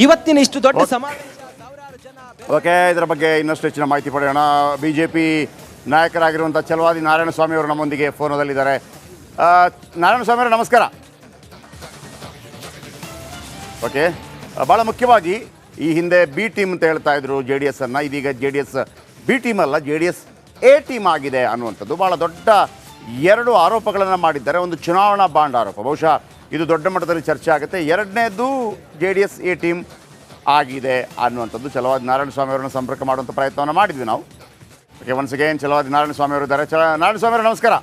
ಇವತ್ತಿನ ಇಷ್ಟು ದೊಡ್ಡ ಸಮಾವೇಶ ಸಾವಿರಾರು ಜನ. ಓಕೆ, ಇದರ ಬಗ್ಗೆ ಇನ್ನಷ್ಟು ಹೆಚ್ಚಿನ ಮಾಹಿತಿ ಪಡೆಯೋಣ. ಬಿಜೆಪಿ ನಾಯಕರಾಗಿರುವಂಥ ಛಲವಾದಿ ನಾರಾಯಣಸ್ವಾಮಿ ಅವರು ನಮ್ಮೊಂದಿಗೆ ಫೋನಲ್ಲಿದ್ದಾರೆ. ನಾರಾಯಣಸ್ವಾಮಿ ಅವರು ನಮಸ್ಕಾರ. ಓಕೆ, ಭಾಳ ಮುಖ್ಯವಾಗಿ ಈ ಹಿಂದೆ ಬಿ ಟೀಮ್ ಅಂತ ಹೇಳ್ತಾ ಇದ್ರು JDS ಅನ್ನು, ಇದೀಗ JDS ಬಿ ಟೀಮ್ ಅಲ್ಲ, JDS ಎ ಟೀಮ್ ಆಗಿದೆ ಅನ್ನುವಂಥದ್ದು ಭಾಳ ದೊಡ್ಡ ಎರಡು ಆರೋಪಗಳನ್ನು ಮಾಡಿದ್ದಾರೆ. ಒಂದು ಚುನಾವಣಾ ಬಾಂಡ್ ಆರೋಪ, ಬಹುಶಃ ಇದು ದೊಡ್ಡ ಮಟ್ಟದಲ್ಲಿ ಚರ್ಚೆ ಆಗುತ್ತೆ. ಎರಡನೇದು JDS ಎ ಟೀಮ್ ಆಗಿದೆ ಅನ್ನುವಂಥದ್ದು. ಛಲವಾದಿ ನಾರಾಯಣಸ್ವಾಮಿ ಅವರನ್ನು ಸಂಪರ್ಕ ಮಾಡುವಂಥ ಪ್ರಯತ್ನವನ್ನು ಮಾಡಿದ್ವಿ ನಾವು. ಓಕೆ, ಒನ್ಸ್ ಅಗೇನ್ ಛಲವಾದಿ ನಾರಾಯಣಸ್ವಾಮಿ ಅವರು ಇದ್ದಾರೆ. ನಾರಾಯಣಸ್ವಾಮಿ ಅವರು ನಮಸ್ಕಾರ.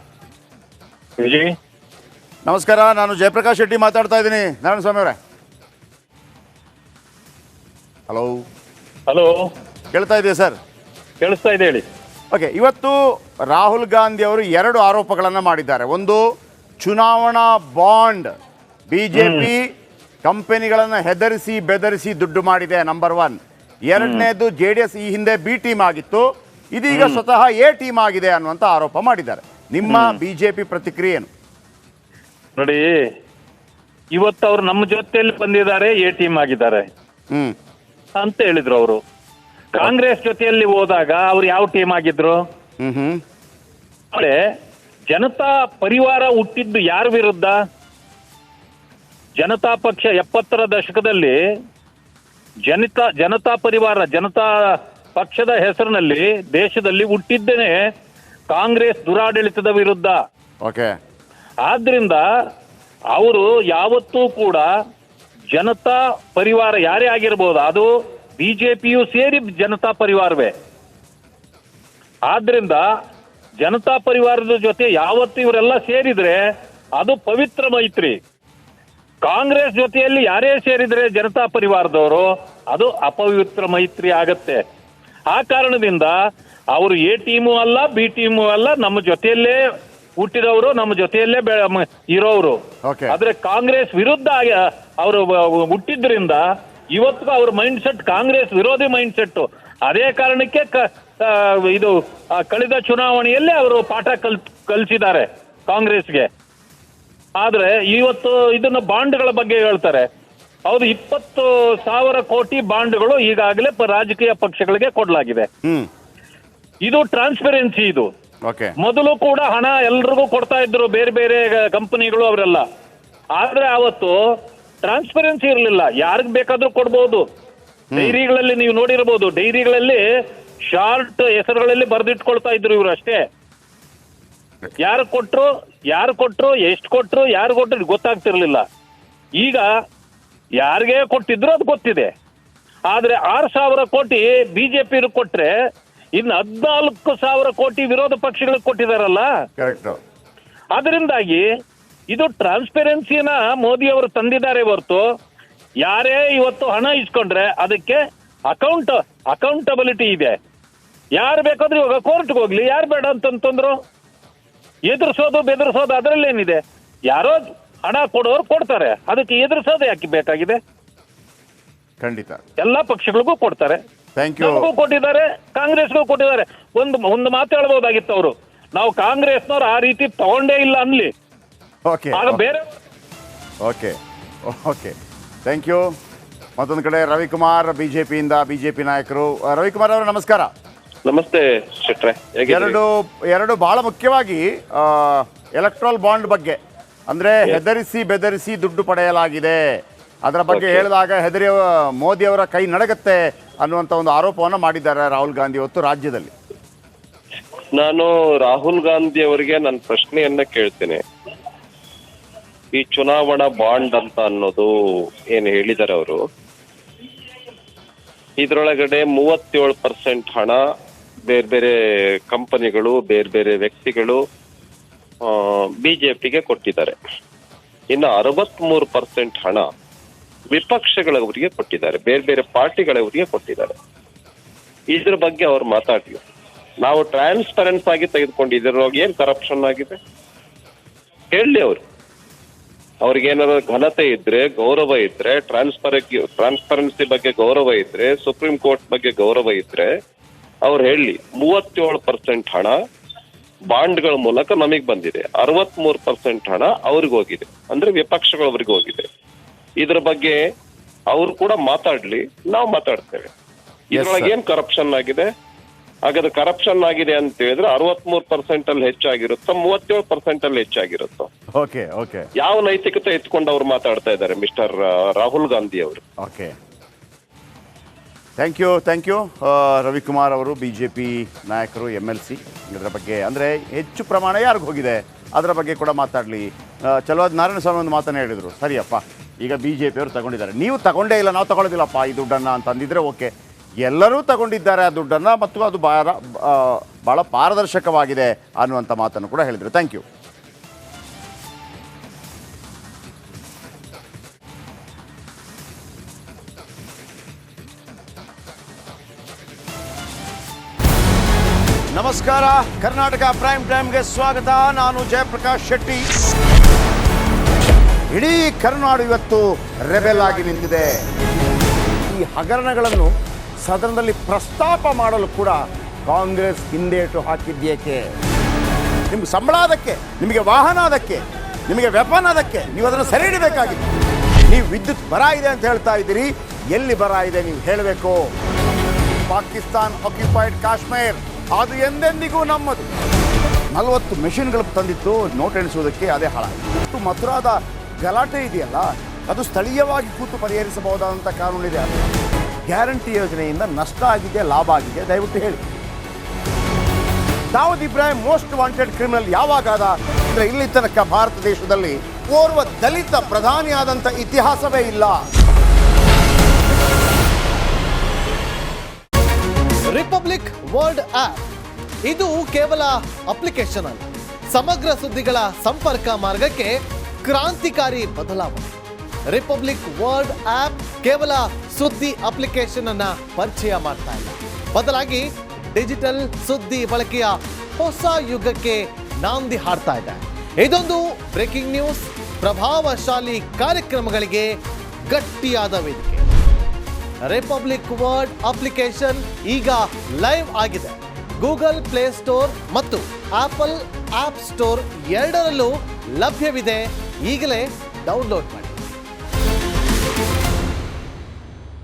ನಮಸ್ಕಾರ, ನಾನು ಜಯಪ್ರಕಾಶ್ ಶೆಟ್ಟಿ ಮಾತಾಡ್ತಾ ಇದ್ದೀನಿ. ನಾರಾಯಣಸ್ವಾಮಿ ಅವರೇ, ಹಲೋ. ಹಲೋ, ಕೇಳ್ತಾ ಇದೆಯಾ ಸರ್? ಕೇಳಿಸ್ತಾ ಇದೆ, ಹೇಳಿ. ಓಕೆ, ಇವತ್ತು ರಾಹುಲ್ ಗಾಂಧಿ ಅವರು ಎರಡು ಆರೋಪಗಳನ್ನು ಮಾಡಿದ್ದಾರೆ. ಒಂದು, ಚುನಾವಣಾ ಬಾಂಡ್, ಬಿಜೆಪಿ ಕಂಪನಿಗಳನ್ನು ಹೆದರಿಸಿ ಬೆದರಿಸಿ ದುಡ್ಡು ಮಾಡಿದೆ, ನಂಬರ್ 1. ಎರಡನೇದು, JDS ಈ ಹಿಂದೆ ಬಿ ಟೀಮ್ ಆಗಿತ್ತು, ಇದೀಗ ಸ್ವತಃ ಎ ಟೀಮ್ ಆಗಿದೆ ಅನ್ನುವಂಥ ಆರೋಪ ಮಾಡಿದ್ದಾರೆ. ನಿಮ್ಮ ಬಿಜೆಪಿ ಪ್ರತಿಕ್ರಿಯೆ ಏನು? ನೋಡಿ, ಇವತ್ತು ಅವ್ರು ನಮ್ಮ ಜೊತೆಯಲ್ಲಿ ಬಂದಿದ್ದಾರೆ, ಎ ಟೀಮ್ ಆಗಿದ್ದಾರೆ ಅಂತ ಹೇಳಿದ್ರು. ಅವರು ಕಾಂಗ್ರೆಸ್ ಜೊತೆಯಲ್ಲಿ ಹೋದಾಗ ಅವ್ರು ಯಾವ ಟೀಮ್ ಆಗಿದ್ರು? ಜನತಾ ಪರಿವಾರ ಹುಟ್ಟಿದ್ದು ಯಾರ ವಿರುದ್ಧ? ಜನತಾ ಪಕ್ಷ 70ರ ದಶಕದಲ್ಲಿ ಜನತಾ ಪರಿವಾರ, ಜನತಾ ಪಕ್ಷದ ಹೆಸರಿನಲ್ಲಿ ದೇಶದಲ್ಲಿ ಹುಟ್ಟಿದ್ದೇನೆ ಕಾಂಗ್ರೆಸ್ ದುರಾಡಳಿತದ ವಿರುದ್ಧ. ಓಕೆ, ಆದ್ರಿಂದ ಅವರು ಯಾವತ್ತೂ ಕೂಡ ಜನತಾ ಪರಿವಾರ ಯಾರೇ ಆಗಿರ್ಬೋದು, ಅದು ಬಿಜೆಪಿಯು ಸೇರಿ ಜನತಾ ಪರಿವಾರವೇ. ಆದ್ರಿಂದ ಜನತಾ ಪರಿವಾರದ ಜೊತೆ ಯಾವತ್ತು ಇವರೆಲ್ಲ ಸೇರಿದ್ರೆ ಅದು ಪವಿತ್ರ ಮೈತ್ರಿ. ಕಾಂಗ್ರೆಸ್ ಜೊತೆಯಲ್ಲಿ ಯಾರೇ ಸೇರಿದ್ರೆ ಜನತಾ ಪರಿವಾರದವರು, ಅದು ಅಪವಿತ್ರ ಮೈತ್ರಿ ಆಗತ್ತೆ. ಆ ಕಾರಣದಿಂದ ಅವರು ಎ ಟೀಮು ಅಲ್ಲ, ಬಿ ಟೀಮು ಅಲ್ಲ, ನಮ್ಮ ಜೊತೆಯಲ್ಲೇ ಹುಟ್ಟಿದವರು, ನಮ್ಮ ಜೊತೆಯಲ್ಲೇ ಇರೋರು. ಆದ್ರೆ ಕಾಂಗ್ರೆಸ್ ವಿರುದ್ಧ ಅವರು ಹುಟ್ಟಿದ್ರಿಂದ ಇವತ್ತು ಅವ್ರ ಮೈಂಡ್ ಸೆಟ್ ಕಾಂಗ್ರೆಸ್ ವಿರೋಧಿ ಮೈಂಡ್ ಸೆಟ್. ಅದೇ ಕಾರಣಕ್ಕೆ ಇದು ಕಳೆದ ಚುನಾವಣೆಯಲ್ಲಿ ಅವರು ಪಾಠ ಕಲಿಸಿದ್ದಾರೆ ಕಾಂಗ್ರೆಸ್ಗೆ. ಆದ್ರೆ ಇವತ್ತು ಇದನ್ನ ಬಾಂಡ್ಗಳ ಬಗ್ಗೆ ಹೇಳ್ತಾರೆ. ಹೌದು, 20,000 ಕೋಟಿ ಬಾಂಡ್ಗಳು ಈಗಾಗಲೇ ರಾಜಕೀಯ ಪಕ್ಷಗಳಿಗೆ ಕೊಡಲಾಗಿದೆ. ಇದು ಟ್ರಾನ್ಸ್ಪರೆನ್ಸಿ. ಇದು ಮೊದಲು ಕೂಡ ಹಣ ಎಲ್ರಿಗೂ ಕೊಡ್ತಾ ಇದ್ರು, ಬೇರೆ ಬೇರೆ ಕಂಪನಿಗಳು ಅವರೆಲ್ಲ. ಆದ್ರೆ ಅವತ್ತು ಟ್ರಾನ್ಸ್ಪರೆನ್ಸಿ ಇರಲಿಲ್ಲ, ಯಾರಿಗ್ ಬೇಕಾದ್ರೂ ಕೊಡ್ಬೋದು. ಡೈರಿಗಳಲ್ಲಿ ನೀವು ನೋಡಿರ್ಬೋದು, ಡೈರಿಗಳಲ್ಲಿ ಶಾರ್ಟ್ ಹೆಸರುಗಳಲ್ಲಿ ಬರೆದಿಟ್ಕೊಳ್ತಾ ಇದ್ರು ಇವರು ಅಷ್ಟೇ. ಯಾರು ಕೊಟ್ರು ಎಷ್ಟು ಕೊಟ್ರು ಯಾರು ಕೊಟ್ರು ಗೊತ್ತಾಗ್ತಿರ್ಲಿಲ್ಲ. ಈಗ ಯಾರಿಗೆ ಕೊಟ್ಟಿದ್ರು ಅದು ಗೊತ್ತಿದೆ. ಆದ್ರೆ 6,000 ಕೋಟಿ ಬಿಜೆಪಿ ಕೊಟ್ರೆ ಇನ್ನು 14,000 ಕೋಟಿ ವಿರೋಧ ಪಕ್ಷಗಳಿಗೆ ಕೊಟ್ಟಿದಾರಲ್ಲ. ಅದರಿಂದಾಗಿ ಇದು ಟ್ರಾನ್ಸ್ಪರೆನ್ಸಿನ ಮೋದಿ ಅವರು ತಂದಿದ್ದಾರೆ ಹೊರತು, ಯಾರೇ ಇವತ್ತು ಹಣ ಇಸ್ಕೊಂಡ್ರೆ ಅದಕ್ಕೆ ಅಕೌಂಟಬಿಲಿಟಿ ಇದೆ. ಯಾರು ಬೇಕಾದ್ರೂ ಇವಾಗ ಕೋರ್ಟ್ಗೆ ಹೋಗ್ಲಿ, ಯಾರು ಬೇಡ ಅಂತಂತಂದ್ರು ಎದುರಿಸೋದು ಬೆದರಿಸೋದು ಅದರಲ್ಲೇನಿದೆ? ಯಾರೋ ಹಣ ಕೊಡೋರು ಕೊಡ್ತಾರೆ, ಅದಕ್ಕೆ ಎದುರಿಸೋದು ಯಾಕೆ ಬೇಕಾಗಿದೆ? ಖಂಡಿತ ಎಲ್ಲಾ ಪಕ್ಷಗಳಿಗೂ ಕೊಡ್ತಾರೆ, ನಮಗೂ ಕೊಟ್ಟಿದ್ದಾರೆ, ಕಾಂಗ್ರೆಸ್ಗೂ ಕೊಟ್ಟಿದ್ದಾರೆ. ಒಂದು ಮಾತು ಹೇಳ್ಬೋದಾಗಿತ್ತು ಅವರು, ನಾವು ಕಾಂಗ್ರೆಸ್ನವ್ರು ಆ ರೀತಿ ತಗೊಂಡೇ ಇಲ್ಲ ಅನ್ಲಿ. ಆಗ ಬೇರೆ. Okay, thank you. ಮತ್ತೊಂದು ಕಡೆ ರವಿಕುಮಾರ್ ಬಿಜೆಪಿಯಿಂದ, ಬಿಜೆಪಿ ನಾಯಕರು. ರವಿಕುಮಾರ್ ಅವರು ನಮಸ್ಕಾರ. ನಮಸ್ತೆ ಶೆಟ್ರೆ. ಎರಡು ಬಹಳ ಮುಖ್ಯವಾಗಿ ಎಲೆಕ್ಟ್ರಲ್ ಬಾಂಡ್ ಬಗ್ಗೆ, ಅಂದ್ರೆ ಹೆದರಿಸಿ ಬೆದರಿಸಿ ದುಡ್ಡು ಪಡೆಯಲಾಗಿದೆ, ಅದರ ಬಗ್ಗೆ ಹೇಳಿದಾಗ ಹೆದರಿ ಮೋದಿ ಅವರ ಕೈ ನಡಗತ್ತೆ ಅನ್ನುವಂಥ ಒಂದು ಆರೋಪವನ್ನು ಮಾಡಿದ್ದಾರೆ ರಾಹುಲ್ ಗಾಂಧಿ ಇವತ್ತು ರಾಜ್ಯದಲ್ಲಿ. ನಾನು ರಾಹುಲ್ ಗಾಂಧಿ ಅವರಿಗೆ ನನ್ನ ಪ್ರಶ್ನೆಯನ್ನ ಕೇಳ್ತೇನೆ. ಈ ಚುನಾವಣಾ ಬಾಂಡ್ ಅಂತ ಅನ್ನೋದು ಏನು ಹೇಳಿದ್ದಾರೆ ಅವರು, ಇದ್ರೊಳಗಡೆ 37% ಹಣ ಬೇರೆ ಬೇರೆ ಕಂಪನಿಗಳು, ಬೇರೆ ಬೇರೆ ವ್ಯಕ್ತಿಗಳು ಬಿಜೆಪಿಗೆ ಕೊಟ್ಟಿದ್ದಾರೆ. ಇನ್ನು 63% ಹಣ ವಿಪಕ್ಷಗಳವರಿಗೆ ಕೊಟ್ಟಿದ್ದಾರೆ, ಬೇರೆ ಬೇರೆ ಪಾರ್ಟಿಗಳವರಿಗೆ ಕೊಟ್ಟಿದ್ದಾರೆ. ಇದ್ರ ಬಗ್ಗೆ ಅವ್ರು ಮಾತಾಡ್ಲಿ. ನಾವು ಟ್ರಾನ್ಸ್ಪರೆನ್ಸ್ ಆಗಿ ತೆಗೆದುಕೊಂಡಿದ್ರೊಳಗೆ ಏನ್ ಕರಪ್ಷನ್ ಆಗಿದೆ ಹೇಳಿ. ಅವ್ರಿಗೇನಾದ್ರು ಘನತೆ ಇದ್ರೆ, ಗೌರವ ಇದ್ರೆ, ಟ್ರಾನ್ಸ್ಪರೆನ್ಸಿ ಬಗ್ಗೆ ಗೌರವ ಇದ್ರೆ, ಸುಪ್ರೀಂ ಕೋರ್ಟ್ ಬಗ್ಗೆ ಗೌರವ ಇದ್ರೆ ಅವ್ರು ಹೇಳಿ. 37% ಹಣ ಬಾಂಡ್ಗಳ ಮೂಲಕ ನಮಗ್ ಬಂದಿದೆ, 63% ಹಣ ಅವ್ರಿಗೆ ಹೋಗಿದೆ, ಅಂದ್ರೆ ವಿಪಕ್ಷಗಳವ್ರಿಗೆ ಹೋಗಿದೆ. ಇದ್ರ ಬಗ್ಗೆ ಅವ್ರು ಕೂಡ ಮಾತಾಡ್ಲಿ, ನಾವು ಮಾತಾಡ್ತೇವೆ. ಇದ್ರೊಳಗೆ ಏನ್ ಕರಪ್ಷನ್ ಆಗಿದೆ, ಹಾಗಾದ್ರೆ ಕರಪ್ಷನ್ ಆಗಿದೆ ಅಂತ ಹೇಳಿದ್ರೆ 63% ಅಲ್ಲಿ ಹೆಚ್ಚಾಗಿರುತ್ತೋ 37% ಅಲ್ಲಿ ಹೆಚ್ಚಾಗಿರುತ್ತೋ? ಓಕೆ ಓಕೆ, ಯಾವ ನೈತಿಕತೆ ಎತ್ಕೊಂಡು ಅವ್ರು ಮಾತಾಡ್ತಾ ಇದ್ದಾರೆ ಮಿಸ್ಟರ್ ರಾಹುಲ್ ಗಾಂಧಿ ಅವರು? ಓಕೆ, ಥ್ಯಾಂಕ್ ಯು ರವಿಕುಮಾರ್ ಅವರು, BJP ನಾಯಕರು, MLC. ಇದರ ಬಗ್ಗೆ ಅಂದರೆ ಹೆಚ್ಚು ಪ್ರಮಾಣ ಯಾರಿಗೂ ಹೋಗಿದೆ ಅದರ ಬಗ್ಗೆ ಕೂಡ ಮಾತಾಡಲಿ. ಚಲೋದ್ ನಾರಾಯಣಸ್ವಾಮಿ ಒಂದು ಮಾತನ್ನು ಹೇಳಿದರು, ಸರಿಯಪ್ಪ ಈಗ BJP ಅವರು ತಗೊಂಡಿದ್ದಾರೆ, ನೀವು ತಗೊಂಡೇ ಇಲ್ಲ, ನಾವು ತಗೊಳ್ಳೋದಿಲ್ಲಪ್ಪ ಈ ದುಡ್ಡನ್ನು ಅಂತ ಅಂದಿದ್ರೆ ಓಕೆ. ಎಲ್ಲರೂ ತಗೊಂಡಿದ್ದಾರೆ ಆ ದುಡ್ಡನ್ನು ಮತ್ತು ಅದು ಭಾಳ ಪಾರದರ್ಶಕವಾಗಿದೆ ಅನ್ನುವಂಥ ಮಾತನ್ನು ಕೂಡ ಹೇಳಿದರು. Thank you. ನಮಸ್ಕಾರ, ಕರ್ನಾಟಕ ಪ್ರೈಮ್ ಟೈಮ್ಗೆ ಸ್ವಾಗತ. ನಾನು ಜಯಪ್ರಕಾಶ್ ಶೆಟ್ಟಿ. ಇಡೀ ಕರುನಾಡು ಇವತ್ತು ರೆಬೆಲ್ ಆಗಿ ನಿಂತಿದೆ. ಈ ಹಗರಣಗಳನ್ನು ಸದನದಲ್ಲಿ ಪ್ರಸ್ತಾಪ ಮಾಡಲು ಕೂಡ ಕಾಂಗ್ರೆಸ್ ಹಿಂದೇಟು ಹಾಕಿದ್ದೇಕೆ? ನಿಮ್ಗೆ ಸಂಬಳ ಅದಕ್ಕೆ, ನಿಮಗೆ ವಾಹನ ಅದಕ್ಕೆ, ನಿಮಗೆ ವೆಪನ್ ಅದಕ್ಕೆ, ನೀವು ಅದನ್ನು ಸೆರೆ ಹಿಡಬೇಕಾಗಿತ್ತು. ನೀವು ವಿದ್ಯುತ್ ಬರ ಇದೆ ಅಂತ ಹೇಳ್ತಾ ಇದ್ದೀರಿ, ಎಲ್ಲಿ ಬರ ಇದೆ ನೀವು ಹೇಳಬೇಕು. ಪಾಕಿಸ್ತಾನ್ ಆಕ್ಯುಪೈಡ್ ಕಾಶ್ಮೀರ್ ಅದು ಎಂದೆಂದಿಗೂ ನಮ್ಮದು. 40 ಮೆಷಿನ್ಗಳು ತಂದಿತ್ತು ನೋಟ್ ಎಣಿಸುವುದಕ್ಕೆ, ಅದೇ ಹಾಳಾಯಿತು. ಮಥುರಾದ ಗಲಾಟೆ ಇದೆಯಲ್ಲ, ಅದು ಸ್ಥಳೀಯವಾಗಿ ಕೂತು ಪರಿಹರಿಸಬಹುದಾದಂಥ ಕಾನೂನಿದೆ. ಗ್ಯಾರಂಟಿ ಯೋಜನೆಯಿಂದ ನಷ್ಟ ಆಗಿದೆ, ಲಾಭ ಆಗಿದೆ, ದಯವಿಟ್ಟು ಹೇಳಿ. Dawood Ibrahim most wanted criminal ಯಾವಾಗಾದ ಅಂದರೆ ಇಲ್ಲಿ ತನಕ ಭಾರತ ದೇಶದಲ್ಲಿ ಓರ್ವ ದಲಿತ ಪ್ರಧಾನಿಯಾದಂಥ ಇತಿಹಾಸವೇ ಇಲ್ಲ. ರಿಪಬ್ಲಿಕ್ ವರ್ಲ್ಡ್ ಆಪ್ ಇದು ಕೇವಲ ಅಪ್ಲಿಕೇಶನ್ ಅಲ್ಲ, ಸಮಗ್ರ ಸುದ್ದಿಗಳ ಸಂಪರ್ಕ ಮಾರ್ಗಕ್ಕೆ ಕ್ರಾಂತಿಕಾರಿ ಬದಲಾವಣೆ. ರಿಪಬ್ಲಿಕ್ ವರ್ಲ್ಡ್ ಆಪ್ ಕೇವಲ ಸುದ್ದಿ ಅಪ್ಲಿಕೇಶನ್ ಅನ್ನ ಪರಿಚಯ ಮಾಡ್ತಾ ಇಲ್ಲ, ಬದಲಾಗಿ ಡಿಜಿಟಲ್ ಸುದ್ದಿ ಬಳಕೆಯ ಹೊಸ ಯುಗಕ್ಕೆ ನಾಂದಿ ಹಾಡ್ತಾ ಇದೆ. ಇದೊಂದು ಬ್ರೇಕಿಂಗ್ ನ್ಯೂಸ್, ಪ್ರಭಾವಶಾಲಿ ಕಾರ್ಯಕ್ರಮಗಳಿಗೆ ಗಟ್ಟಿಯಾದ ವೇದಿಕೆ. ರಿಪಬ್ಲಿಕ್ ವರ್ಲ್ಡ್ ಅಪ್ಲಿಕೇಶನ್ ಈಗ ಲೈವ್ ಆಗಿದೆ. ಗೂಗಲ್ ಪ್ಲೇ ಸ್ಟೋರ್ ಮತ್ತು ಆಪಲ್ ಆಪ್ ಸ್ಟೋರ್ ಎರಡರಲ್ಲೂ ಲಭ್ಯವಿದೆ. ಈಗಲೇ ಡೌನ್ಲೋಡ್ ಮಾಡಿ.